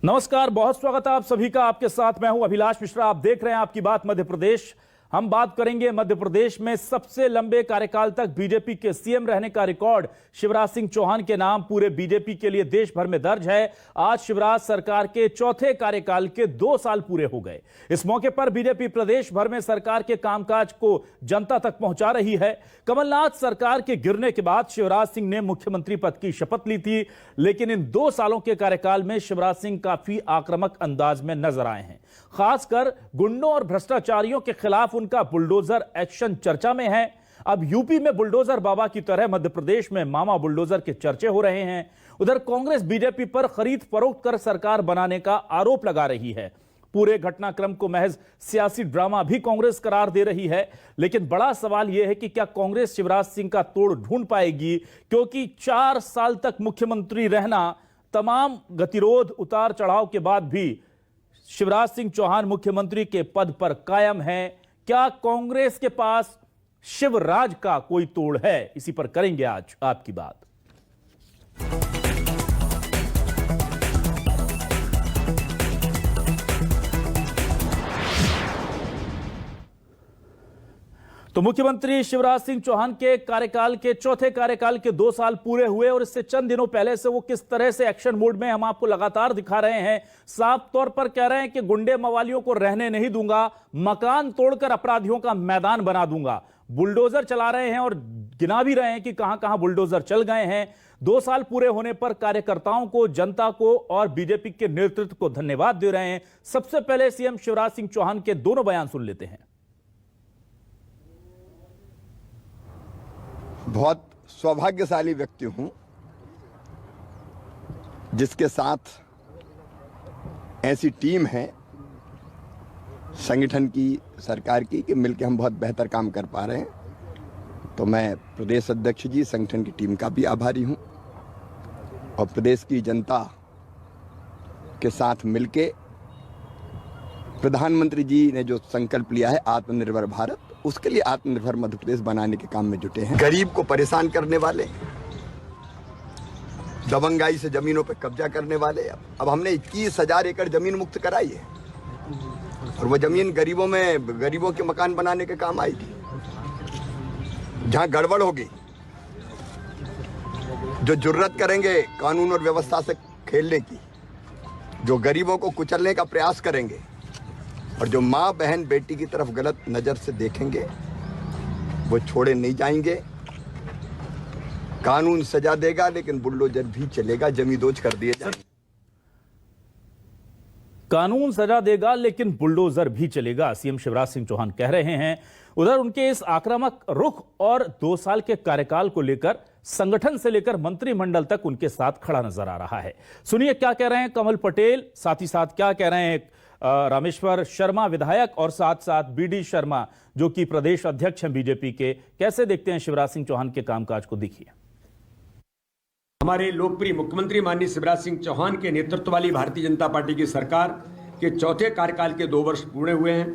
नमस्कार, बहुत स्वागत है आप सभी का। आपके साथ मैं हूं अभिलाष मिश्रा। आप देख रहे हैं आपकी बात मध्य प्रदेश। हम बात करेंगे मध्य प्रदेश में सबसे लंबे कार्यकाल तक बीजेपी के सीएम रहने का रिकॉर्ड शिवराज सिंह चौहान के नाम पूरे बीजेपी के लिए देश भर में दर्ज है। आज शिवराज सरकार के चौथे कार्यकाल के 2 साल पूरे हो गए। इस मौके पर बीजेपी प्रदेश भर में सरकार के कामकाज को जनता तक पहुंचा रही है। कमलनाथ सरकार के गिरने के बाद शिवराज सिंह ने मुख्यमंत्री पद की शपथ ली थी, लेकिन इन 2 सालों के कार्यकाल में शिवराज सिंह काफी आक्रामक अंदाज में नजर आए हैं। खासकर गुंडों और भ्रष्टाचारियों के खिलाफ उनका बुलडोजर एक्शन चर्चा में है। अब यूपी में बुलडोजर बाबा की तरह मध्य प्रदेश में मामा बुलडोजर के चर्चे हो रहे हैं। उधर कांग्रेस बीजेपी पर खरीद फरोख्त कर सरकार बनाने का आरोप लगा रही है। पूरे घटनाक्रम को महज सियासी ड्रामा भी कांग्रेस करार दे रही है। लेकिन बड़ा सवाल यह है कि क्या कांग्रेस शिवराज सिंह का तोड़ ढूंढ पाएगी, क्योंकि 4 साल तक मुख्यमंत्री रहना, तमाम गतिरोध उतार चढ़ाव के बाद भी शिवराज सिंह चौहान मुख्यमंत्री के पद पर कायम हैं। क्या कांग्रेस के पास शिवराज का कोई तोड़ है? इसी पर करेंगे आज आपकी बात। तो मुख्यमंत्री शिवराज सिंह चौहान के कार्यकाल के चौथे कार्यकाल के 2 साल पूरे हुए और इससे चंद दिनों पहले से वो किस तरह से एक्शन मोड में हम आपको लगातार दिखा रहे हैं। साफ तौर पर कह रहे हैं कि गुंडे मवालियों को रहने नहीं दूंगा, मकान तोड़कर अपराधियों का मैदान बना दूंगा। बुलडोजर चला रहे हैं और गिना भी रहे हैं कि कहां कहां बुलडोजर चल गए हैं। 2 साल पूरे होने पर कार्यकर्ताओं को, जनता को और बीजेपी के नेतृत्व को धन्यवाद दे रहे हैं। सबसे पहले सीएम शिवराज सिंह चौहान के दोनों बयान सुन लेते हैं। बहुत सौभाग्यशाली व्यक्ति हूं जिसके साथ ऐसी टीम है संगठन की, सरकार की, कि मिलकर हम बहुत बेहतर काम कर पा रहे हैं। तो मैं प्रदेश अध्यक्ष जी, संगठन की टीम का भी आभारी हूं और प्रदेश की जनता के साथ मिलके प्रधानमंत्री जी ने जो संकल्प लिया है आत्मनिर्भर भारत, उसके लिए आत्मनिर्भर मध्य प्रदेश बनाने के काम में जुटे हैं। गरीब को परेशान करने वाले, दबंगाई से जमीनों पर कब्जा करने वाले, अब हमने 21,000 एकड़ जमीन मुक्त कराई है और वो जमीन गरीबों के मकान बनाने के काम आएगी। जहां गड़बड़ होगी, जो जुर्रत करेंगे कानून और व्यवस्था से खेलने की, जो गरीबों को कुचलने का प्रयास करेंगे और जो माँ बहन बेटी की तरफ गलत नजर से देखेंगे, वो छोड़े नहीं जाएंगे। कानून सजा देगा लेकिन बुलडोजर भी चलेगा, जमींदोज कर दिए जाएंगे। कानून सजा देगा लेकिन बुलडोजर भी चलेगा, सीएम शिवराज सिंह चौहान कह रहे हैं। उधर उनके इस आक्रामक रुख और 2 साल के कार्यकाल को लेकर संगठन से लेकर मंत्रिमंडल तक उनके साथ खड़ा नजर आ रहा है। सुनिए क्या कह रहे हैं कमल पटेल, साथ ही साथ क्या कह रहे हैं रामेश्वर शर्मा विधायक और साथ साथ बीडी शर्मा जो कि प्रदेश अध्यक्ष हैं बीजेपी के। कैसे देखते हैं शिवराज सिंह चौहान के कामकाज को? देखिए। हमारे लोकप्रिय मुख्यमंत्री माननीय शिवराज सिंह चौहान के नेतृत्व वाली भारतीय जनता पार्टी की सरकार के चौथे कार्यकाल के 2 वर्ष पूरे हुए हैं।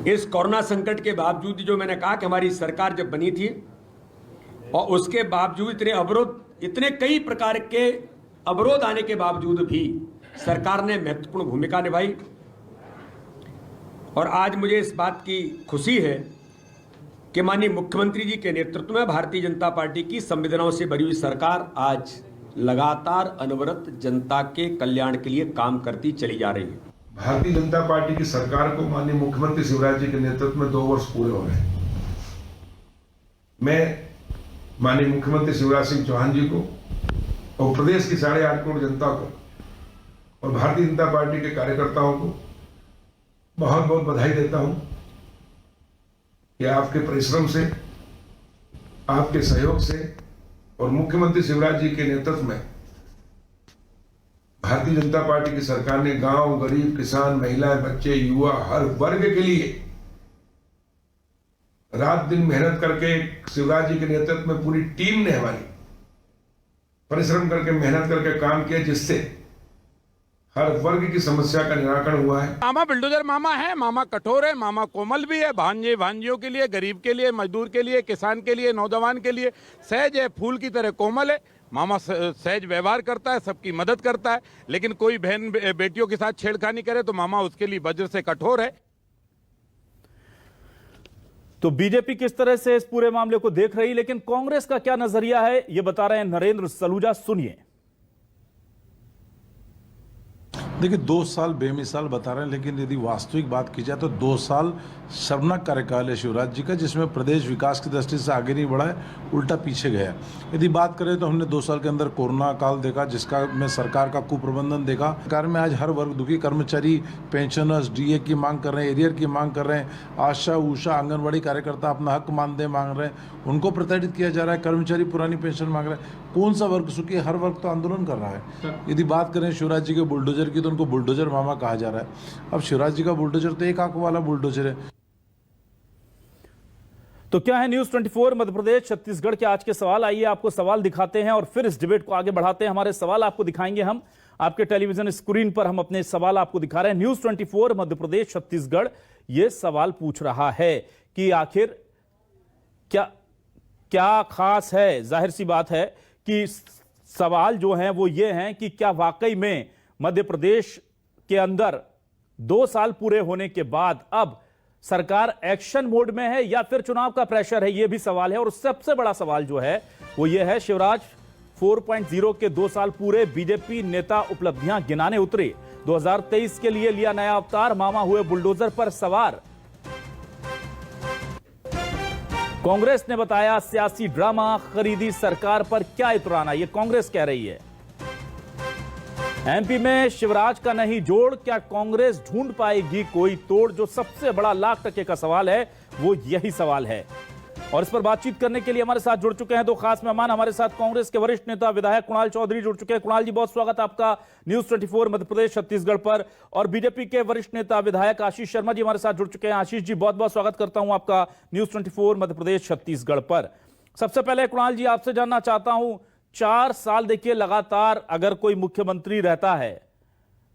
इस कोरोना संकट के बावजूद, जो मैंने कहा कि हमारी सरकार जब बनी थी और उसके बावजूद इतने कई प्रकार के अवरोध आने के बावजूद भी सरकार ने महत्वपूर्ण भूमिका निभाई। और आज मुझे इस बात की खुशी है कि माननीय मुख्यमंत्री जी के नेतृत्व में भारतीय जनता पार्टी की संवेदनाओं से भरी हुई सरकार आज लगातार अनवरत जनता के कल्याण के लिए काम करती चली जा रही है। भारतीय जनता पार्टी की सरकार को माननीय मुख्यमंत्री शिवराज जी के नेतृत्व में 2 वर्ष पूरे हो गए। मैं माननीय मुख्यमंत्री शिवराज सिंह चौहान जी को और प्रदेश की 8.5 करोड़ जनता को और भारतीय जनता पार्टी के कार्यकर्ताओं को बहुत बहुत बधाई देता हूं कि आपके परिश्रम से, आपके सहयोग से और मुख्यमंत्री शिवराज जी के नेतृत्व में भारतीय जनता पार्टी की सरकार ने गांव, गरीब, किसान, महिलाएं, बच्चे, युवा, हर वर्ग के लिए रात दिन मेहनत करके शिवराज जी के नेतृत्व में पूरी टीम ने हमारी परिश्रम करके, मेहनत करके काम किया, जिससे हर वर्ग की समस्या का निराकरण हुआ है। मामा बुलडोजर मामा है, मामा कठोर है, मामा कोमल भी है। भांजे भांजियों के लिए, गरीब के लिए, मजदूर के लिए, किसान के लिए, नौजवान के लिए सहज है, फूल की तरह कोमल है। मामा सहज व्यवहार करता है, सबकी मदद करता है, लेकिन कोई बहन बेटियों के साथ छेड़खानी करे तो मामा उसके लिए वज्र से कठोर है। तो बीजेपी किस तरह से इस पूरे मामले को देख रही, लेकिन कांग्रेस का क्या नजरिया है, यह बता रहे हैं नरेंद्र सलूजा। सुनिए। देखिए 2 साल बेमिसाल बता रहे हैं, लेकिन यदि वास्तविक बात की जाए तो 2 साल शर्मनाक कार्यकाल है शिवराज जी का, जिसमें प्रदेश विकास की दृष्टि से आगे नहीं बढ़ा है, उल्टा पीछे गया है। यदि बात करें तो हमने 2 साल के अंदर कोरोना काल देखा, जिसका में सरकार का कुप्रबंधन देखा। सरकार में आज हर वर्ग दुखी, कर्मचारी, पेंशनर्स डीए की मांग कर रहे हैं, एरियर की मांग कर रहे हैं, आशा उषा आंगनबाड़ी कार्यकर्ता अपना हक मानदेय मांग रहे हैं, उनको प्रताड़ित किया जा रहा है। कर्मचारी पुरानी पेंशन मांग रहे हैं। कौन सा वर्ग सुखी है? हर वर्ग तो आंदोलन कर रहा है। यदि बात करें शिवराज जी के बुलडोजर की, तो उनको बुलडोजर मामा कहा जा रहा है। अब शिवराज जी का बुलडोजर तो एक आंख वाला बुलडोजर है। तो क्या है न्यूज 24 मध्य प्रदेश छत्तीसगढ़ के आज के सवाल? आइए आपको सवाल दिखाते हैं और फिर इस डिबेट को आगे बढ़ाते हैं। हमारे सवाल आपको दिखाएंगे हम, आपके टेलीविजन स्क्रीन पर हम अपने सवाल आपको दिखा रहे हैं। न्यूज 24 मध्य प्रदेश छत्तीसगढ़ ये सवाल पूछ रहा है कि आखिर क्या खास है। जाहिर सी बात है कि सवाल जो हैं वो ये हैं कि क्या वाकई में मध्य प्रदेश के अंदर 2 साल पूरे होने के बाद अब सरकार एक्शन मोड में है या फिर चुनाव का प्रेशर है, यह भी सवाल है। और सबसे बड़ा सवाल जो है वो ये है, शिवराज 4.0 के 2 साल पूरे, बीजेपी नेता उपलब्धियां गिनाने उतरे, 2023 के लिए लिया नया अवतार, मामा हुए बुलडोजर पर सवार। कांग्रेस ने बताया सियासी ड्रामा, खरीदी सरकार पर क्या इतराना, यह कांग्रेस कह रही है। एमपी में शिवराज का नहीं जोड़, क्या कांग्रेस ढूंढ पाएगी कोई तोड़? जो सबसे बड़ा लाख टके का सवाल है वो यही सवाल है। और इस पर बातचीत करने के लिए हमारे साथ जुड़ चुके हैं 2 खास मेहमान। हमारे साथ कांग्रेस के वरिष्ठ नेता विधायक कुणाल चौधरी जुड़ चुके हैं। कुणाल जी, बहुत स्वागत आपका न्यूज 24 मध्य प्रदेश छत्तीसगढ़ पर। और बीजेपी के वरिष्ठ नेता विधायक आशीष शर्मा जी हमारे साथ जुड़ चुके हैं। आशीष जी, बहुत बहुत स्वागत करता हूं आपका न्यूज 24 मध्य प्रदेश छत्तीसगढ़ पर। सबसे पहले कुणाल जी, आपसे जानना चाहता हूं, 4 साल देखिए लगातार अगर कोई मुख्यमंत्री रहता है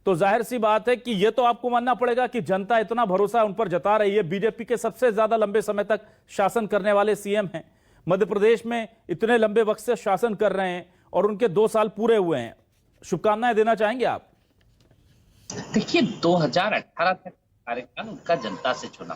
तो जाहिर सी बात है कि यह तो आपको मानना पड़ेगा कि जनता इतना भरोसा उन पर जता रही है। बीजेपी के सबसे ज्यादा लंबे समय तक शासन करने वाले सीएम हैं, मध्य प्रदेश में इतने लंबे वक्त से शासन कर रहे हैं और उनके 2 साल पूरे हुए हैं। शुभकामनाएं देना चाहेंगे आप? देखिए 2018 तक कार्यकाल उनका जनता से चुना,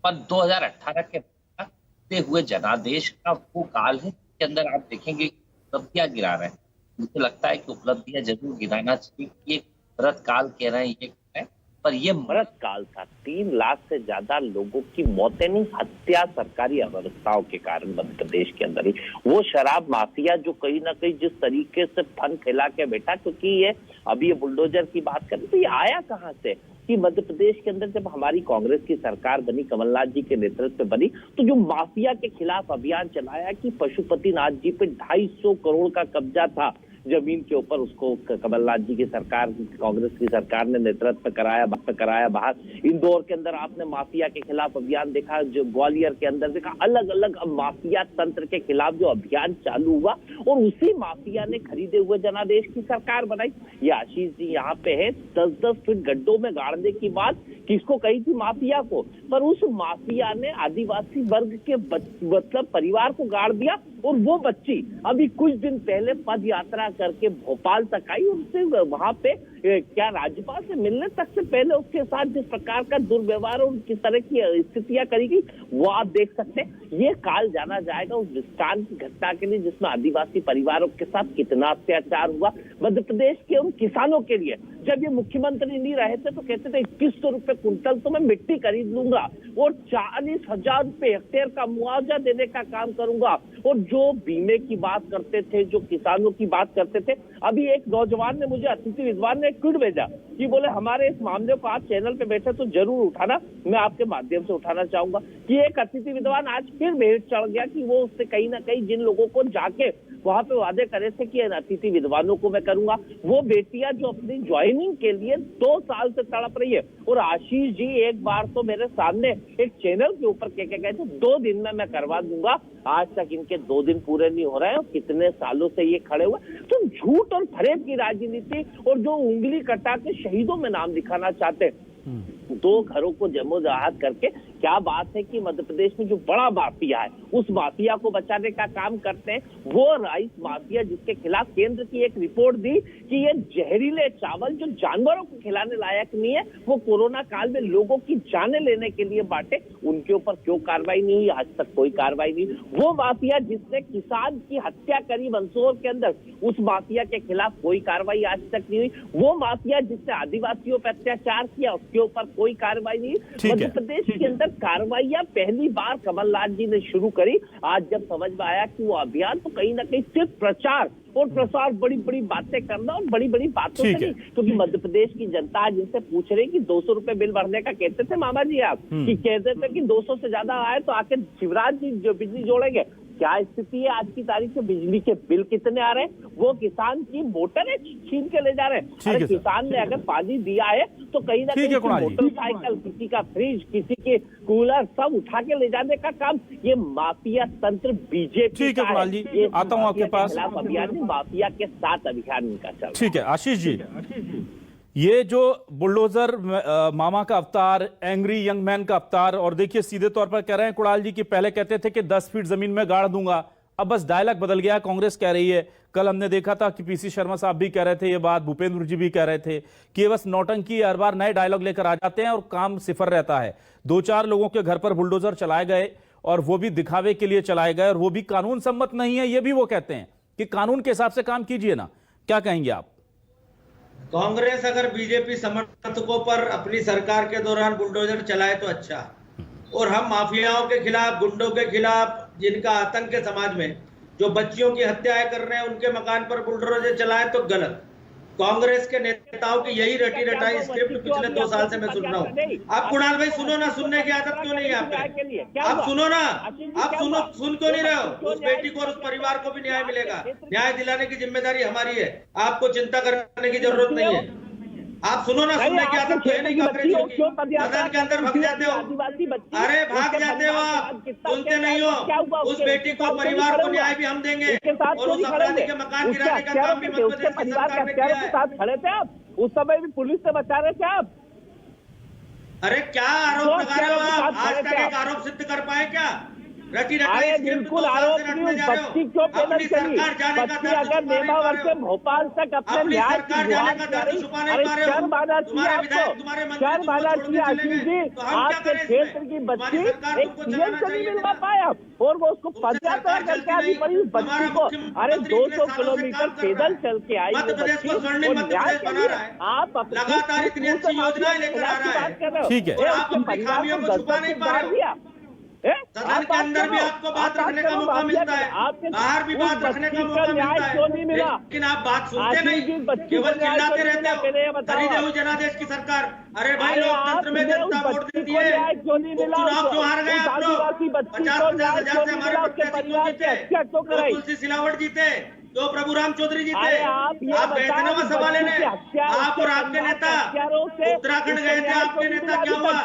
पर 2018 के बाद हुए जनादेश का वो काल है जिसके अंदर आप देखेंगे उपलब्धियां गिरा रहे हैं। मुझे लगता है कि उपलब्धियां जरूर गिराना चाहिए। ये मृत काल कह रहे हैं, ये है, पर ये मृत काल था। 3 लाख से ज्यादा लोगों की मौतें नहीं, हत्या सरकारी अव्यवस्थाओं के कारण मध्य प्रदेश के अंदर ही। वो शराब माफिया जो कहीं ना कहीं जिस तरीके से फन फैला के बैठा, क्योंकि ये अभी ये बुलडोजर की बात करें तो ये आया कहां से कि मध्य प्रदेश के अंदर जब हमारी कांग्रेस की सरकार बनी, कमलनाथ जी के नेतृत्व में बनी, तो जो माफिया के खिलाफ अभियान चलाया कि पशुपतिनाथ जी पे 250 करोड़ का कब्जा था जमीन के ऊपर, उसको कमलनाथ जी की सरकार, कांग्रेस की सरकार ने नेतृत्व कराया बाहर। इंदौर के अंदर आपने माफिया के खिलाफ अभियान देखा, जो ग्वालियर के अंदर देखा, अलग अलग माफिया तंत्र के खिलाफ जो अभियान चालू हुआ और उसी माफिया ने खरीदे हुए जनादेश की सरकार बनाई। ये आशीष जी यहाँ पे है, 10-10 फीट गड्ढों में गाड़ने की बात किसको कही थी? माफिया को। पर उस माफिया ने आदिवासी वर्ग के मतलब परिवार को गाड़ दिया और वो बच्ची अभी कुछ दिन पहले पद यात्रा करके भोपाल तक आई। उससे वहां पे क्या राज्यपाल से मिलने तक से पहले उसके साथ जिस प्रकार का दुर्व्यवहार और किस तरह की स्थितियां करी गई वो आप देख सकते हैं। ये काल जाना जाएगा उस विस्तार की घटना के लिए जिसमें आदिवासी परिवारों के साथ कितना अत्याचार हुआ। मध्य प्रदेश के उन किसानों के लिए जब ये मुख्यमंत्री नहीं रहे थे तो कहते थे 2100 रुपए कुंटल तो मैं मिट्टी खरीद लूंगा और 40,000 रुपए हेक्टेयर का मुआवजा देने का काम करूंगा। और जो बीमे की बात करते थे, जो किसानों की बात करते थे, अभी एक नौजवान ने मुझे, अतिथि विद्वान ने एक ट्वीट भेजा कि बोले हमारे इस मामले को आप चैनल पे बैठे तो जरूर उठाना, मैं आपके माध्यम से उठाना चाहूंगा कि एक अतिथि विद्वान आज फिर भेंट चढ़ गया कि वो उससे कहीं ना कहीं जिन लोगों को जाके वहां पे वादे करे थे कि अतिथि विद्वानों को मैं करूंगा, वो बेटियां जो अपनी ज्वाइनिंग के लिए 2 साल से तड़प रही है। और आशीष जी एक बार तो मेरे सामने एक चैनल के ऊपर कह के गए थे 2 दिन में मैं करवा दूंगा, आज तक इनके 2 दिन पूरे नहीं हो रहे हैं और कितने सालों से ये खड़े हुए। तो झूठ और फरेब की राजनीति और जो उंगली कटा के शहीदों में नाम दिखाना चाहते हैं, 2 घरों को जमोजहात करके क्या बात है कि मध्य प्रदेश में जो बड़ा माफिया है उस माफिया को बचाने का काम करते हैं। वो राइस माफिया जिसके खिलाफ केंद्र की एक रिपोर्ट दी कि ये जहरीले चावल जो जानवरों को खिलाने लायक नहीं है, वो कोरोना काल में लोगों की जानें लेने के लिए बांटे, उनके ऊपर क्यों कार्रवाई नहीं हुई? आज तक कोई कार्रवाई नहीं। वो माफिया जिसने किसान की हत्या करी मंदसौर के अंदर, उस माफिया के खिलाफ कोई कार्रवाई आज तक नहीं हुई। वो माफिया जिसने आदिवासियों पर अत्याचार किया, उसके ऊपर कोई कार्रवाई नहीं। मध्य प्रदेश के अंदर कार्रवाइयां पहली बार कमलनाथ जी ने शुरू करी। आज जब समझ में आया कि वो अभियान तो कहीं ना कहीं सिर्फ प्रचार और प्रसार, बड़ी बड़ी बातें करना और बड़ी बड़ी बातों से नहीं, क्योंकि मध्य प्रदेश की जनता आज जिनसे पूछ रही कि 200 रुपए बिल भरने का कहते थे मामा जी आप, कि कहते थे कि 200 से ज्यादा आए तो आके शिवराज जी जो बिजली जोड़ेंगे। क्या स्थिति है आज की तारीख में? बिजली के बिल कितने आ रहे हैं? वो किसान की मोटर है छीन के ले जा रहे हैं। अरे किसान ने अगर पानी दिया है तो कहीं ना कहीं मोटरसाइकिल, किसी का फ्रिज, किसी के कूलर सब उठा के ले जाने का काम ये माफिया तंत्र बीजेपी का है। जी आता हूँ आपके पास। अभियान माफिया के साथ अभियान इनका चल। ठीक है आशीष जी, ये जो बुलडोजर मामा का अवतार, एंग्री यंग मैन का अवतार, और देखिए सीधे तौर पर कह रहे हैं कुणाल जी कि पहले कहते थे कि 10 फीट जमीन में गाड़ दूंगा, अब बस डायलॉग बदल गया, कांग्रेस कह रही है। कल हमने देखा था कि पीसी शर्मा साहब भी कह रहे थे ये बात, भूपेंद्र जी भी कह रहे थे कि ये बस नौटंकी, हर बार नए डायलॉग लेकर आ जाते हैं और काम सिफर रहता है। 2-4 लोगों के घर पर बुलडोजर चलाए गए और वो भी दिखावे के लिए चलाए गए, और वो भी कानून सम्मत नहीं है, ये भी वो कहते हैं कि कानून के हिसाब से काम कीजिए ना। क्या कहेंगे आप? कांग्रेस अगर बीजेपी समर्थकों पर अपनी सरकार के दौरान बुलडोजर चलाए तो अच्छा, और हम माफियाओं के खिलाफ, गुंडों के खिलाफ, जिनका आतंक है समाज में, जो बच्चियों की हत्याएं कर रहे हैं, उनके मकान पर बुलडोजर चलाए तो गलत। कांग्रेस के नेताओं की यही रटी रटाई स्क्रिप्ट पिछले 2 साल से मैं सुन रहा हूँ। आप कुणाल भाई सुनो ना, सुनने की आदत क्यों नहीं है आप पे? आप सुनो ना, आप सुन क्यों नहीं रहे हो? उस बेटी को और उस परिवार को भी न्याय मिलेगा। न्याय दिलाने की जिम्मेदारी हमारी है, आपको चिंता करने की जरूरत नहीं है। आप सुनो ना, सुनने की आदत तो है नहीं कांग्रेसियों की। सदन के अंदर भाग जाते हो, अरे भाग जाते हो आप, सुनते नहीं हो। उस बेटी को, परिवार को न्याय भी हम देंगे, और उस अपराधी के मकान गिराने का काम भी मध्य प्रदेश की सरकार ने किया है। खड़े थे आप उस समय भी, पुलिस से बचा रहे थे आप। अरे क्या आरोप लगा रहे हो आप? आज तक एक आरोप सिद्ध कर पाए क्या? रटी रटाई बिल्कुल आरोप नहीं। बच्ची क्यों पेनल चली? बच्ची अगर नेमावर से भोपाल तक अपने न्याय की गुहार कर रही, अरे शर्म आना चाहिए आपको, शर्म आना चाहिए आशीष जी। आपके क्षेत्र की बच्ची एक सीएम से नहीं मिलवा पाया और वो उसको पदयात्रा करके आनी पड़ी उस बच्ची को। अरे 200 किलोमीटर पैदल चल के आई वो बच्ची, और न्याय के लिए आप लगातार इतनी अच्छी योजनाएं लेकर आ रहा है, ठीक है, और आप अपनी खामियों को छुपा नहीं पा रहे हो। सदन के अंदर भी आपको बात रखने का मौका मिलता है, बाहर भी बात रखने का मौका मिलता है, लेकिन आप बात सुनते नहीं, केवल चिल्लाते रहते हो। खरीदे हुई जनादेश की सरकार। अरे भाई, लोकतंत्र में जनता वोट देती है, चुनाव क्यों हार गए आप लोग? 50-50 हजार से हमारे प्रत्याशी क्यों जीते? तुलसी सिलावट जीते, तो प्रभुराम चौधरी जीते। आप गए थे ना वहाँ सभा लेने, आप और आपके नेता उत्तराखंड गए थे, आपके नेता, क्या हुआ?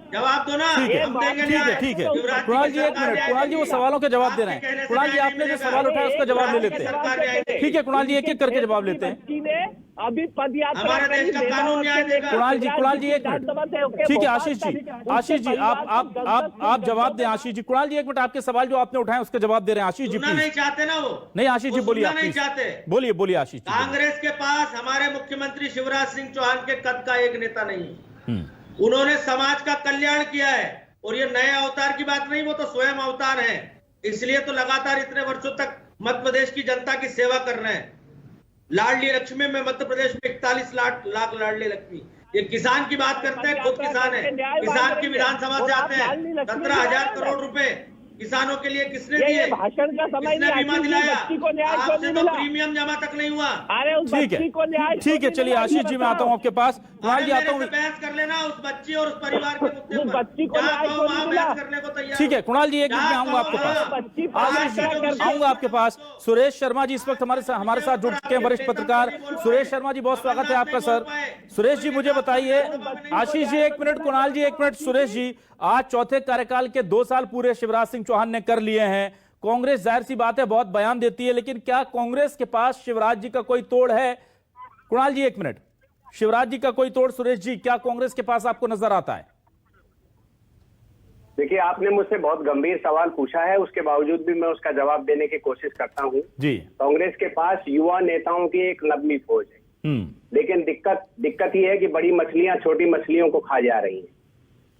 जवाब दो ना। ठीक है कुणाल जी, 1 मिनट। कुणाल जी वो सवालों के जवाब दे रहे हैं। कुणाल जी आपने जो सवाल उठाया उसका जवाब ले लेते हैं। ठीक है कुणाल जी, एक एक करके जवाब लेते हैं। अभी पदयात्रा हमारे देश का कानून न्याय देगा। कुणाल जी 1 मिनट। ठीक है आशीष जी आप जवाब दें। आशीष जी, कुणाल जी 1 मिनट, आपके सवाल जो आपने उठाए उसका जवाब दे रहे हैं। आशीष जी नहीं चाहते ना वो? नहीं आशीष जी बोलिए, नहीं चाहते, बोलिए आशीष जी। कांग्रेस के पास हमारे मुख्यमंत्री शिवराज सिंह चौहान के कद का एक नेता नहीं। उन्होंने समाज का कल्याण किया है, और ये नए अवतार की बात नहीं, वो तो स्वयं अवतार है। इसलिए तो लगातार इतने वर्षों तक मध्य प्रदेश की जनता की सेवा कर रहे हैं। लाडली लक्ष्मी में मध्य प्रदेश में 41 लाख लाडली लक्ष्मी। ये किसान की बात करते हैं, खुद किसान है, किसान की विधानसभा से आते हैं। 17,000 करोड़ रुपए किसानों के लिए किसने दिए? भाषण का समय किसने बीमा दिलाया? आपसे तो प्रीमियम जमा तक नहीं हुआ। ठीक है चलिए आशीष जी, मैं आता हूँ आपके पास। कुणाल जी आता हूँ, बहस कर लेना उस बच्ची और उस परिवार के मुद्दे पर। बच्ची को बहस करने को तैयार। ठीक है कुणाल जी, 1 मिनट में आऊंगा आपके पास। आऊंगा आपके पास। सुरेश शर्मा जी इस वक्त हमारे साथ जुड़ चुके हैं, वरिष्ठ पत्रकार सुरेश शर्मा जी, बहुत स्वागत है आपका सर। सुरेश जी मुझे बताइए, आशीष जी 1 मिनट, कुणाल जी 1 मिनट। सुरेश जी, आज चौथे कार्यकाल के 2 साल पूरे शिवराज सिंह चौहान ने कर लिए हैं। कांग्रेस जाहिर सी बात है बहुत बयान देती है, लेकिन क्या कांग्रेस के पास शिवराज जी का कोई तोड़ है? कुणाल जी 1 मिनट। शिवराज जी का कोई तोड़ सुरेश जी क्या कांग्रेस के पास आपको नजर आता है? देखिए, आपने मुझसे बहुत गंभीर सवाल पूछा है, उसके बावजूद भी मैं उसका जवाब देने की कोशिश करता हूँ। जी। कांग्रेस के पास युवा नेताओं की एक नबली फौज है, लेकिन दिक्कत ये है कि बड़ी मछलियां छोटी मछलियों को खा जा रही हैं।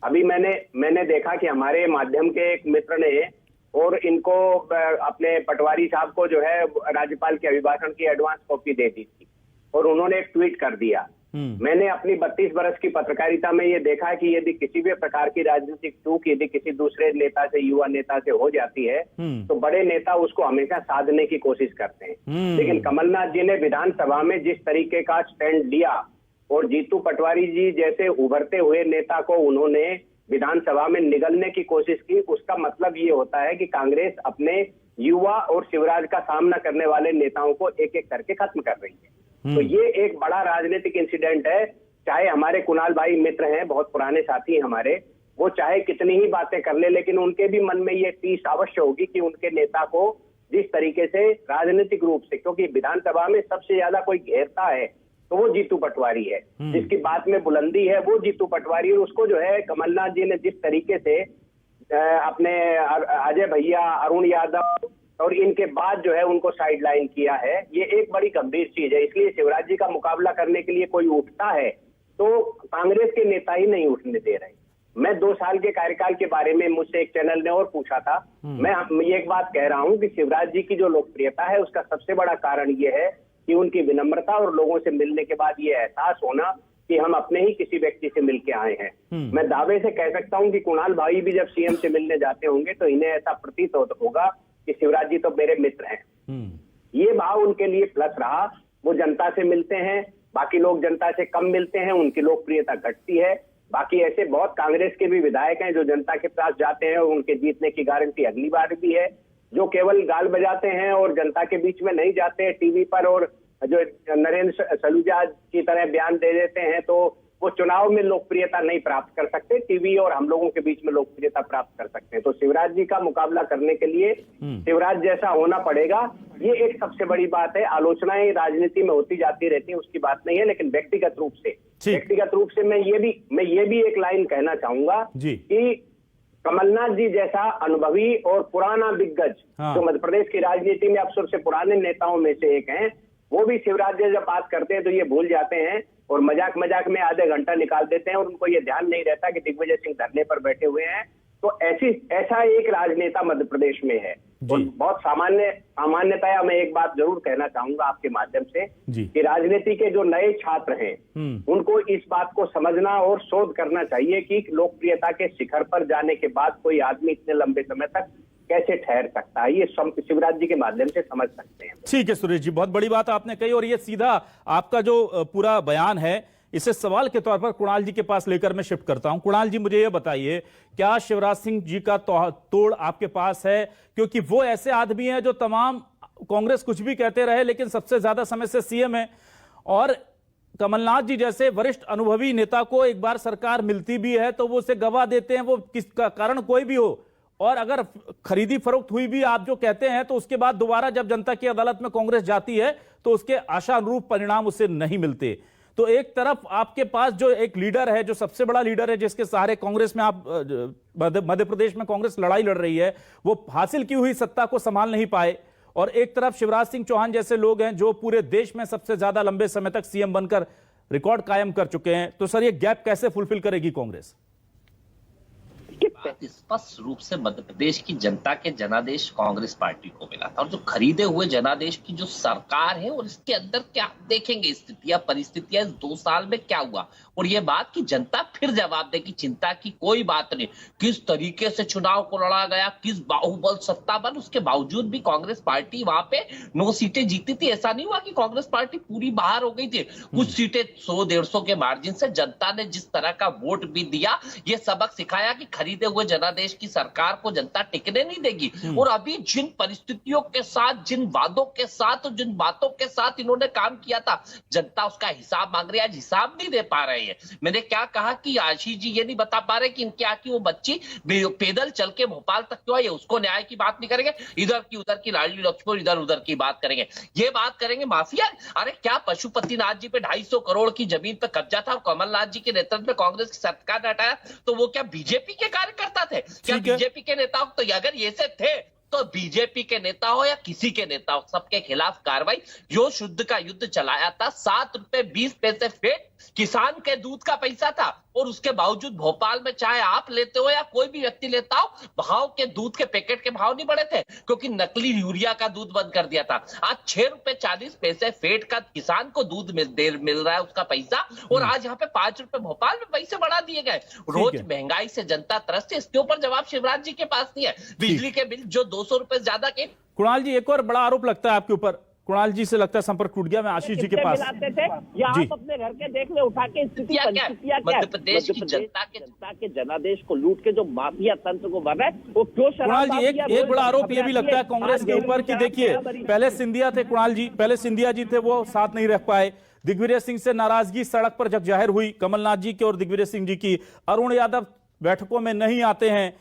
अभी मैंने देखा कि हमारे माध्यम के एक मित्र ने और इनको अपने पटवारी साहब को जो है राज्यपाल के अभिभाषण की एडवांस कॉपी दे दी थी और उन्होंने एक ट्वीट कर दिया। मैंने अपनी 32 वर्ष की पत्रकारिता में ये देखा कि यदि किसी भी प्रकार की राजनीतिक चूक यदि किसी दूसरे नेता से, युवा नेता से हो जाती है तो बड़े नेता उसको हमेशा साधने की कोशिश करते हैं। लेकिन कमलनाथ जी ने विधानसभा में जिस तरीके का स्टैंड लिया और जीतू पटवारी जी जैसे उभरते हुए नेता को उन्होंने विधानसभा में निगलने की कोशिश की, उसका मतलब ये होता है कि कांग्रेस अपने युवा और शिवराज का सामना करने वाले नेताओं को एक एक करके खत्म कर रही है। तो ये एक बड़ा राजनीतिक इंसिडेंट है। चाहे हमारे कुणाल भाई मित्र हैं, बहुत पुराने साथी हमारे, वो चाहे कितनी ही बातें कर ले, लेकिन उनके भी मन में ये टीस अवश्य होगी कि उनके नेता को जिस तरीके से राजनीतिक रूप से, क्योंकि विधानसभा में सबसे ज्यादा कोई घेरता है तो वो जीतू पटवारी है, जिसकी बात में बुलंदी है वो जीतू पटवारी। और उसको जो है कमलनाथ जी ने जिस तरीके से अपने अजय भैया, अरुण यादव और इनके बाद जो है उनको साइडलाइन किया है, ये एक बड़ी गंभीर चीज है। इसलिए शिवराज जी का मुकाबला करने के लिए कोई उठता है तो कांग्रेस के नेता ही नहीं उठने दे रहे। मैं 2 साल के कार्यकाल के बारे में मुझसे एक चैनल ने और पूछा था। मैं एक बात कह रहा हूं कि शिवराज जी की जो लोकप्रियता है उसका सबसे बड़ा कारण ये है कि उनकी विनम्रता और लोगों से मिलने के बाद ये एहसास होना कि हम अपने ही किसी व्यक्ति से मिलके आए हैं। मैं दावे से कह सकता हूं कि कुणाल भाई भी जब सीएम से मिलने जाते होंगे तो इन्हें ऐसा प्रतीत होगा कि शिवराज जी तो मेरे मित्र हैं। ये भाव उनके लिए प्लस रहा। वो जनता से मिलते हैं, बाकी लोग जनता से कम मिलते हैं, उनकी लोकप्रियता घटती है। बाकी ऐसे बहुत कांग्रेस के भी विधायक हैं जो जनता के पास जाते हैं और उनके जीतने की गारंटी अगली बार भी है, जो केवल गाल बजाते हैं और जनता के बीच में नहीं जाते हैं टीवी पर और जो नरेंद्र सलूजा की तरह बयान दे देते हैं, तो वो चुनाव में लोकप्रियता नहीं प्राप्त कर सकते, टीवी और हम लोगों के बीच में लोकप्रियता प्राप्त कर सकते हैं। तो शिवराज जी का मुकाबला करने के लिए शिवराज जैसा होना पड़ेगा, ये एक सबसे बड़ी बात है। आलोचनाएं राजनीति में होती जाती रहती है, उसकी बात नहीं है, लेकिन व्यक्तिगत रूप से मैं ये भी एक लाइन कहना चाहूंगा कि कमलनाथ जी जैसा अनुभवी और पुराना दिग्गज जो मध्य प्रदेश की राजनीति में अब सबसे पुराने नेताओं में से एक हैं, वो भी शिवराज जी जब बात करते हैं तो ये भूल जाते हैं और मजाक में आधे घंटा निकाल देते हैं और उनको ये ध्यान नहीं रहता कि दिग्विजय सिंह धरने पर बैठे हुए हैं। तो ऐसा एक राजनेता मध्य प्रदेश में है। और बहुत सामान्यतया मैं एक बात जरूर कहना चाहूंगा आपके माध्यम से कि राजनीति के जो नए छात्र हैं उनको इस बात को समझना और शोध करना चाहिए कि लोकप्रियता के शिखर पर जाने के बाद कोई आदमी इतने लंबे समय तक कैसे ठहर सकता है, ये शिवराज जी के माध्यम से समझ सकते हैं। ठीक है सुरेश जी, बहुत बड़ी बात आपने कही और ये सीधा आपका जो पूरा बयान है इसे सवाल के तौर पर कुणाल जी के पास लेकर मैं शिफ्ट करता हूं। कुणाल जी, मुझे ये बताइए, क्या शिवराज सिंह जी का तोड़ आपके पास है? क्योंकि वो ऐसे आदमी हैं जो तमाम कांग्रेस कुछ भी कहते रहे लेकिन सबसे ज्यादा समय से सीएम है, और कमलनाथ जी जैसे वरिष्ठ अनुभवी नेता को एक बार सरकार मिलती भी है तो वो उसे गवा देते हैं, वो किसका कारण कोई भी हो, और अगर खरीदी फरोख्त हुई भी आप जो कहते हैं तो उसके बाद दोबारा जब जनता की अदालत में कांग्रेस जाती है तो उसके आशानुरूप परिणाम उसे नहीं मिलते। तो एक तरफ आपके पास जो एक लीडर है, जो सबसे बड़ा लीडर है, जिसके सहारे कांग्रेस में आप मध्य प्रदेश में कांग्रेस लड़ाई लड़ रही है, वो हासिल की हुई सत्ता को संभाल नहीं पाए, और एक तरफ शिवराज सिंह चौहान जैसे लोग हैं जो पूरे देश में सबसे ज्यादा लंबे समय तक सीएम बनकर रिकॉर्ड कायम कर चुके हैं। तो सर, ये गैप कैसे फुलफिल करेगी कांग्रेस? स्पष्ट रूप से मध्य प्रदेश की जनता के जनादेश कांग्रेस पार्टी को मिला था, और जो खरीदे हुए जनादेश की जो सरकार है और इसके अंदर क्या देखेंगे स्थितियां परिस्थितियां 2 साल में क्या हुआ, और ये बात की जनता फिर जवाब देगी, चिंता की कोई बात नहीं। किस तरीके से चुनाव को लड़ा गया, किस बाहुबल सत्ता बल, उसके बावजूद भी कांग्रेस पार्टी वहां पे 9 सीटें जीती थी। ऐसा नहीं हुआ कि कांग्रेस पार्टी पूरी बाहर हो गई थी, कुछ सीटें 100-150 के मार्जिन से जनता ने जिस तरह का वोट भी दिया, ये सबक सिखाया कि खरीदे हुए जनादेश की सरकार को जनता टिकने नहीं देगी। और अभी जिन परिस्थितियों के साथ, जिन वादों के साथ और जिन बातों के साथ इन्होंने काम किया था, जनता उसका हिसाब मांग रही है। आज हिसाब नहीं दे पा रहे हैं। मैंने क्या कहा कि आशीष जी ये नहीं बता पा रहे कि इनके आके वो बच्ची पैदल चल के भोपाल तक क्यों आई, उसको न्याय की बात नहीं करेंगे, इधर की उधर की लाडली लक्ष्मण इधर उधर की बात करेंगे, ये बात करेंगे माफिया। अरे क्या पशुपतिनाथ जी पे 250 करोड़ की जमीन पे कब्जा था और कमलनाथ जी के नेतृत्व में कांग्रेस की सरकार ने हटाया, तो वो क्या बीजेपी के कार्यकर्ता करता थे? क्या ठीक है। बीजेपी के नेता तो अगर ये से थे तो बीजेपी के नेता हो या किसी के नेता हो, सबके खिलाफ कार्रवाई। जो शुद्ध का युद्ध चलाया था, 7 रुपए 20 पैसे फेट किसान के दूध का पैसा था, और उसके बावजूद भोपाल में चाहे आप लेते हो या कोई भी व्यक्ति लेता हो, भाव के दूध के पैकेट के भाव नहीं बढ़े थे, क्योंकि नकली यूरिया का दूध बंद कर दिया था। आज 6 रुपए 40 पैसे फेट का किसान को दूध मिल रहा है उसका पैसा, और आज यहाँ पे 5 रुपए भोपाल में पैसे बढ़ा दिए गए। रोज महंगाई से जनता त्रस्त है, इसके ऊपर जवाब शिवराज जी के पास नहीं है। बिजली के बिल जो 200 रुपए ज्यादा के। कुणाल जी, एक और बड़ा आरोप लगता है आपके ऊपर। कुणाल जी से लगता है संपर्क टूट गया। मैं आशीष जी के पास। मिलाते थे या आप अपने घर के देख ले उठा के स्थिति मध्य प्रदेश की जनता के जनादेश को लूट के जो माफिया तंत्र को बना है, वो क्यों कुणाल जी, एक बड़ा आरोप ये भी लगता है कांग्रेस के ऊपर कि देखिए, पहले सिंधिया थे कुणाल जी, पहले सिंधिया जी थे, वो साथ नहीं रह पाए। दिग्विजय सिंह से नाराजगी सड़क पर जग जाहिर हुई, कमलनाथ जी की और दिग्विजय सिंह जी की। अरुण यादव बैठकों में नहीं आते हैं।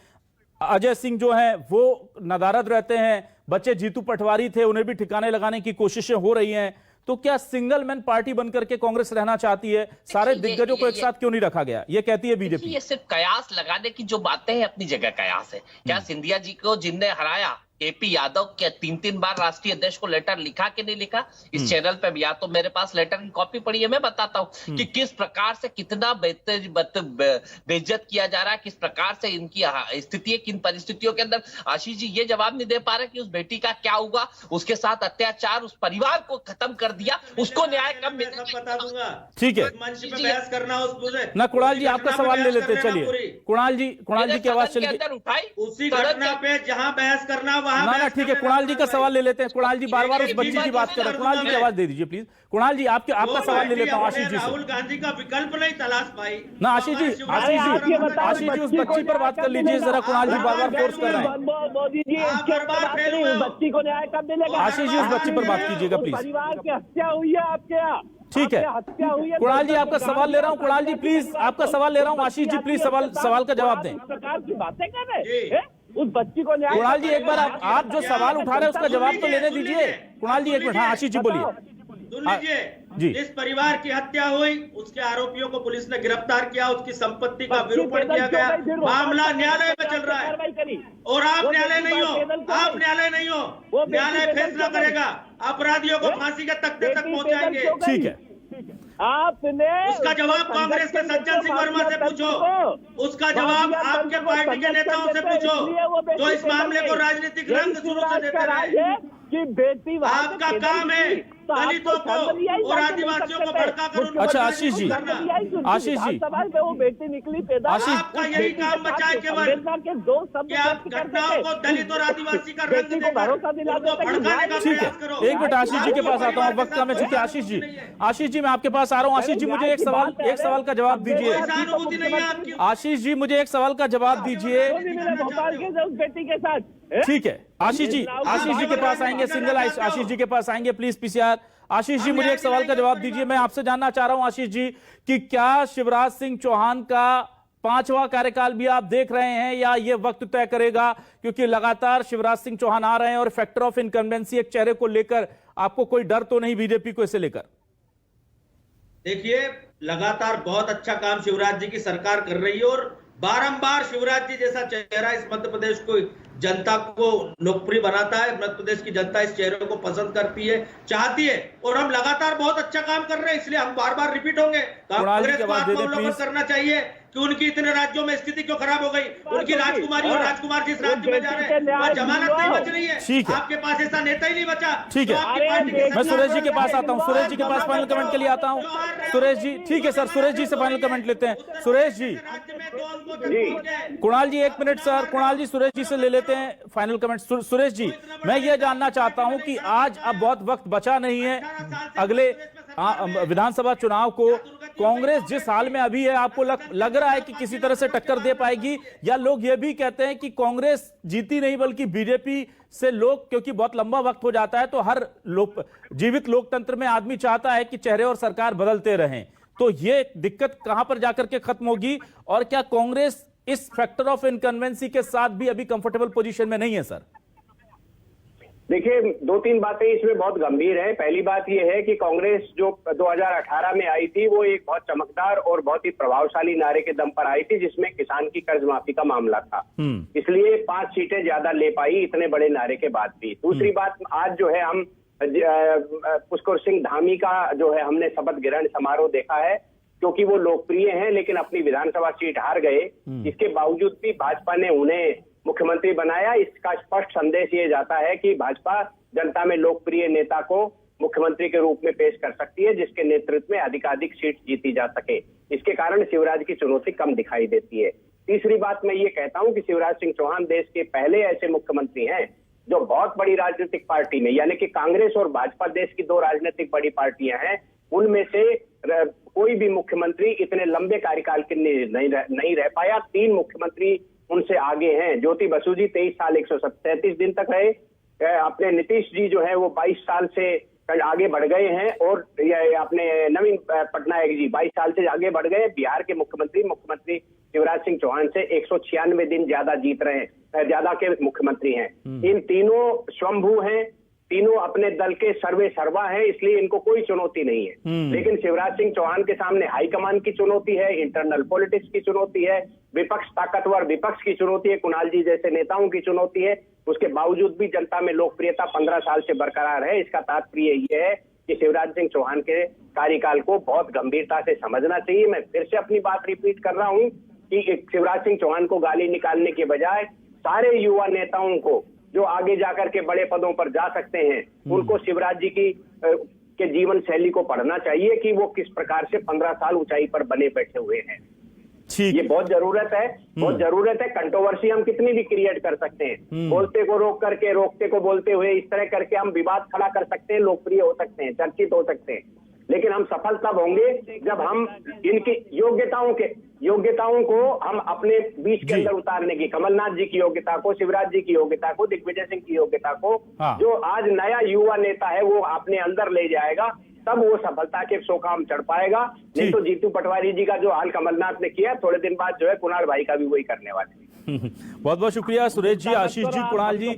अजय सिंह जो हैं वो नदारद रहते हैं। बच्चे जीतू पटवारी थे, उन्हें भी ठिकाने लगाने की कोशिशें हो रही हैं। तो क्या सिंगल मैन पार्टी बनकर के कांग्रेस रहना चाहती है? सारे दिग्गजों को एक साथ क्यों नहीं रखा गया, ये कहती है बीजेपी। ये सिर्फ कयास लगाने की जो बातें हैं, अपनी जगह कयास है। क्या सिंधिया जी को जिनने हराया, केपी यादव के 3 बार राष्ट्रीय अध्यक्ष को लेटर लिखा कि नहीं लिखा? इस चैनल पे या तो मेरे पास लेटर की कॉपी पड़ी है, मैं बताता हूँ कि किस प्रकार से कितना बेइज्जत किया जा रहा है, किस प्रकार से इनकी स्थिति है, किन परिस्थितियों के अंदर। आशीष जी ये जवाब नहीं दे पा रहे कि उस बेटी का क्या हुआ, उसके साथ अत्याचार, उस परिवार को खत्म कर दिया, उसको न्याय कब मिलेगा? बता दूंगा। ठीक है मंच पे बहस करना ना। कुणाल जी आपका सवाल ले लेते, चलिए कुणाल जी की आवाज चलिए। उठाई उसी घटना पे जहां बहस करना ना ठीक है, कुणाल जी का सवाल ले लेते हैं। कुणाल जी बार बार उस बच्ची की बात कर रहे हैं। कुणाल जी की आवाज दे दीजिए प्लीज। कुणाल जी आपका सवाल ले लेता हूँ आशीष जी से। राहुल गांधी का विकल्प नहीं तलाश पाई ना आशीष जी उस बच्ची पर बात कर लीजिए जरा। कुणाल जी बार बार फोर्स कर रहे हैं। मोदी जी बच्ची को न्याय कब मिलेगा? आशीष जी उस बच्ची पर बात कीजिएगा प्लीज। परिवार की हत्या हुई है आपके यहाँ, ठीक है हत्या हुई है। कुणाल जी आपका सवाल ले रहा हूँ। कुणाल जी प्लीज आपका सवाल ले रहा हूँ। आशीष जी प्लीज सवाल का जवाब दें। प्रकार की बातें कर रहे हैं उस बच्ची को न्याय। कुणाल जी एक बार आप जो सवाल उठा रहे हैं उसका जवाब तो लेने दीजिए। कुणाल जी एक मिनट। हाँ आशीष जी बोलिए। सुन लीजिए जी। जिस परिवार की हत्या हुई उसके आरोपियों को पुलिस ने गिरफ्तार किया, उसकी संपत्ति का विरूपण किया गया, मामला न्यायालय में चल रहा है और आप न्यायालय नहीं हो, न्यायालय फैसला करेगा, अपराधियों को फांसी के तख्ते तक पहुंचाएंगे। ठीक है, आपने उसका जवाब कांग्रेस के सज्जन सिंह वर्मा से पूछो, उसका जवाब आपके पार्टी के नेताओं से पूछो जो इस मामले को राजनीतिक रंग शुरू से देते रहे। कि बेटी आपका काम है दलितों को और आदिवासियों को भड़का कर। अच्छा आशीष जी सवाल पे वो बेटी निकली पैदा। आपका यही काम बचा है केवल के दो शब्द कि आप घटनाओं को दलित और आदिवासी का रंग देकर उनको भड़काने का ठीक है। प्रयास करो। एक मिनट आशीष जी के पास आता हूँ, वक्त कम है। ठीक है आशीष जी मैं आपके पास आ रहा हूँ। आशीष जी मुझे एक सवाल का जवाब दीजिए। सहानुभूति नहीं है आपकी। आशीष जी मुझे एक सवाल का जवाब दीजिए। भोपाल के उस बेटी के साथ। ठीक है आशीष जी के पास आएंगे। सिंगल आशीष जी के पास आएंगे प्लीज पीसीआर। आशीष जी मुझे एक सवाल का जवाब दीजिए। मैं आपसे जानना चाह रहा हूं आशीष जी कि क्या शिवराज सिंह चौहान का 5वां कार्यकाल भी आप देख रहे हैं या ये वक्त तय करेगा? क्योंकि लगातार शिवराज सिंह चौहान आ रहे हैं और फैक्टर ऑफ इनकम्बेंसी एक चेहरे को लेकर आपको कोई डर तो नहीं बीजेपी को इसे लेकर? देखिए लगातार बहुत अच्छा काम शिवराज जी की सरकार कर रही है और बारंबार शिवराज जी जैसा चेहरा इस मध्य प्रदेश को जनता को लोकप्रिय बनाता है। मध्य प्रदेश की जनता इस चेहरे को पसंद करती है, चाहती है और हम लगातार बहुत अच्छा काम कर रहे हैं, इसलिए हम बार बार रिपीट होंगे। कांग्रेस को आत्मावलोकन करना चाहिए कि उनकी इतने राज्यों में स्थिति क्यों खराब हो गई। उनकी राजकुमारी और राजकुमार जिस राज्य में जा रहे हैं वहाँ जमानत नहीं बच रही है। आपके पास ऐसा नेता ही नहीं बचा। ठीक है मैं सुरेश जी के पास आता हूँ। सुरेश जी के पास फाइनल कमेंट के लिए आता हूँ। सुरेश जी ठीक है सर, सुरेश जी से फाइनल कमेंट लेते हैं। सुरेश जी कुणाल जी 1 मिनट सर। कुणाल जी सुरेश जी से ले लेते हैं फाइनल कमेंट। सुरेश जी मैं ये जानना चाहता हूं कि आज अब बहुत वक्त बचा नहीं है अगले विधानसभा चुनाव को। कांग्रेस जिस हाल में अभी है आपको लग रहा है कि किसी तरह से टक्कर दे पाएगी, या लोग ये भी कहते हैं कि कांग्रेस जीती नहीं बल्कि बीजेपी से लोग, क्योंकि बहुत लंबा वक्त हो जाता है तो हर जीवित लोकतंत्र में आदमी चाहता है कि चेहरे और सरकार बदलते रहें, तो ये दिक्कत कहां पर जाकर के खत्म होगी? और क्या कांग्रेस इस फैक्टर ऑफ इनकन्वेंसी के साथ भी अभी कंफर्टेबल पोजीशन में नहीं है सर? देखिए, दो तीन बातें इसमें बहुत गंभीर है। पहली बात यह है कि कांग्रेस जो 2018 में आई थी वो एक बहुत चमकदार और बहुत ही प्रभावशाली नारे के दम पर आई थी, जिसमें किसान की कर्ज माफी का मामला था। इसलिए 5 सीटें ज्यादा ले पाई इतने बड़े नारे के बाद भी। दूसरी बात, आज जो है हम पुष्कर सिंह धामी का जो है हमने शपथ ग्रहण समारोह देखा है, क्योंकि वो लोकप्रिय हैं लेकिन अपनी विधानसभा सीट हार गए। इसके बावजूद भी भाजपा ने उन्हें मुख्यमंत्री बनाया। इसका स्पष्ट संदेश ये जाता है कि भाजपा जनता में लोकप्रिय नेता को मुख्यमंत्री के रूप में पेश कर सकती है, जिसके नेतृत्व में अधिकाधिक सीट जीती जा सके। इसके कारण शिवराज की चुनौती कम दिखाई देती है। तीसरी बात मैं ये कहता हूं कि शिवराज सिंह चौहान देश के पहले ऐसे मुख्यमंत्री हैं जो बहुत बड़ी राजनीतिक पार्टी में, यानी कि कांग्रेस और भाजपा देश की 2 राजनीतिक बड़ी पार्टियां हैं, उनमें से कोई भी मुख्यमंत्री इतने लंबे कार्यकाल के नहीं रह पाया। 3 मुख्यमंत्री उनसे आगे हैं। ज्योति बसु जी 23 साल 137 दिन तक रहे। अपने नीतीश जी जो है वो 22 साल से आगे बढ़ गए हैं, और अपने नवीन पटनायक जी 22 साल से आगे बढ़ गए। बिहार के मुख्यमंत्री शिवराज सिंह चौहान से 196 दिन ज्यादा जीत रहे हैं, ज्यादा के मुख्यमंत्री हैं। इन तीनों स्वयंभू हैं, तीनों अपने दल के सर्वे सर्वा हैं, इसलिए इनको कोई चुनौती नहीं है। लेकिन शिवराज सिंह चौहान के सामने हाईकमान की चुनौती है, इंटरनल पॉलिटिक्स की चुनौती है, विपक्ष ताकतवर विपक्ष की चुनौती है, कुणाल जी जैसे नेताओं की चुनौती है। उसके बावजूद भी जनता में लोकप्रियता 15 साल से बरकरार है। इसका तात्पर्य ये है कि शिवराज सिंह चौहान के कार्यकाल को बहुत गंभीरता से समझना चाहिए। मैं फिर से अपनी बात रिपीट कर रहा हूं कि शिवराज सिंह चौहान को गाली निकालने के बजाय सारे युवा नेताओं को जो आगे जाकर के बड़े पदों पर जा सकते हैं, उनको शिवराज जी की के जीवन शैली को पढ़ना चाहिए कि वो किस प्रकार से 15 साल ऊंचाई पर बने बैठे हुए हैं। ये बहुत जरूरत है, बहुत जरूरत है। कंट्रोवर्सी हम कितनी भी क्रिएट कर सकते हैं, बोलते को रोक करके, रोकते को बोलते हुए, इस तरह करके हम विवाद खड़ा कर सकते हैं, लोकप्रिय हो सकते हैं, चर्चित हो सकते हैं। लेकिन हम सफल तब होंगे जब हम इनकी योग्यताओं को हम अपने बीच के अंदर उतारने की, कमलनाथ जी की योग्यता को, शिवराज जी की योग्यता को, दिग्विजय सिंह की योग्यता को, जो आज नया युवा नेता है वो अपने अंदर ले जाएगा, तब वो सफलता के सोकाम चढ़ पाएगा। नहीं तो जीतू पटवारी जी का जो हाल कमलनाथ ने किया, थोड़े दिन बाद जो है कुणाल भाई का भी वही करने वाले। बहुत बहुत शुक्रिया सुरेश जी, आशीष जी, कुणाल जी।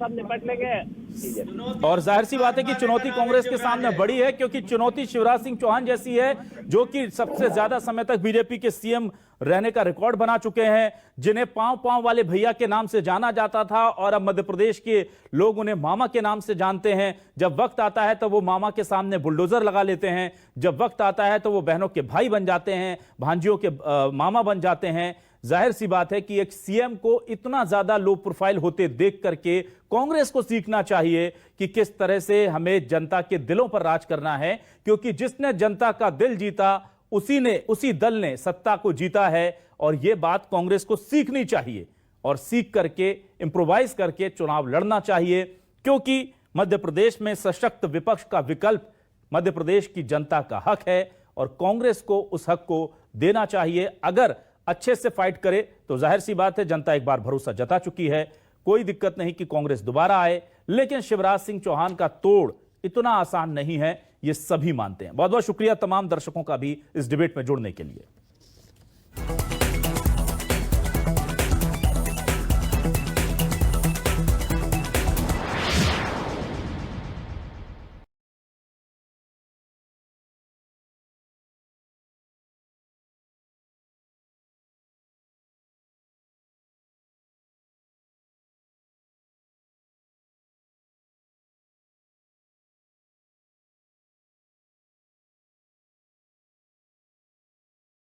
और जाहिर सी बात है कि चुनौती कांग्रेस के सामने बड़ी है, क्योंकि चुनौती शिवराज सिंह चौहान जैसी है, जो कि सबसे ज्यादा समय तक बीजेपी के सीएम रहने का रिकॉर्ड बना चुके हैं, जिन्हें पांव पांव वाले भैया के नाम से जाना जाता था, और अब मध्य प्रदेश के लोग उन्हें मामा के नाम से जानते हैं। जब वक्त आता है तो वो मामा के सामने बुलडोजर लगा लेते हैं, जब वक्त आता है तो वो बहनों के भाई बन जाते हैं, भांजियों के मामा बन जाते हैं। जाहिर सी बात है कि एक सीएम को इतना ज्यादा लो प्रोफाइल होते देख करके कांग्रेस को सीखना चाहिए कि किस तरह से हमें जनता के दिलों पर राज करना है, क्योंकि जिसने जनता का दिल जीता उसी दल ने सत्ता को जीता है। और यह बात कांग्रेस को सीखनी चाहिए, और सीख करके इंप्रोवाइज करके चुनाव लड़ना चाहिए, क्योंकि मध्य प्रदेश में सशक्त विपक्ष का विकल्प मध्य प्रदेश की जनता का हक है, और कांग्रेस को उस हक को देना चाहिए। अगर अच्छे से फाइट करे तो जाहिर सी बात है जनता एक बार भरोसा जता चुकी है, कोई दिक्कत नहीं कि कांग्रेस दोबारा आए। लेकिन शिवराज सिंह चौहान का तोड़ इतना आसान नहीं है, ये सभी मानते हैं। बहुत बहुत शुक्रिया तमाम दर्शकों का भी इस डिबेट में जुड़ने के लिए।